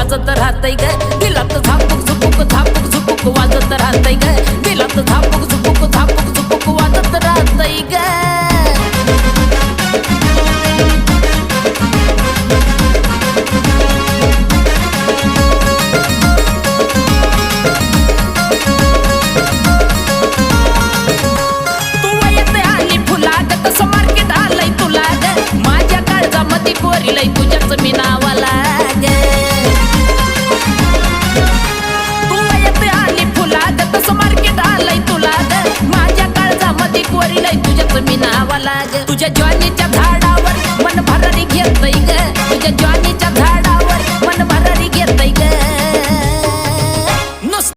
वाजत राहतय ग दिलात झापूक झुपूक झापूक झुपूक वाजत राहतय ग दिलात झापूक झुपूक झापूक झुपूक वाजत राहतय ग पोरीलाई तुझ्याच मी नावाला ग तू येते आली फुला ग तसं मार्केट आलंय तुला ग माझ्या काळजामध्ये पोरीलाई तुझ्याच मी नावाला ग तुझ्या ज्वानीच्या झाड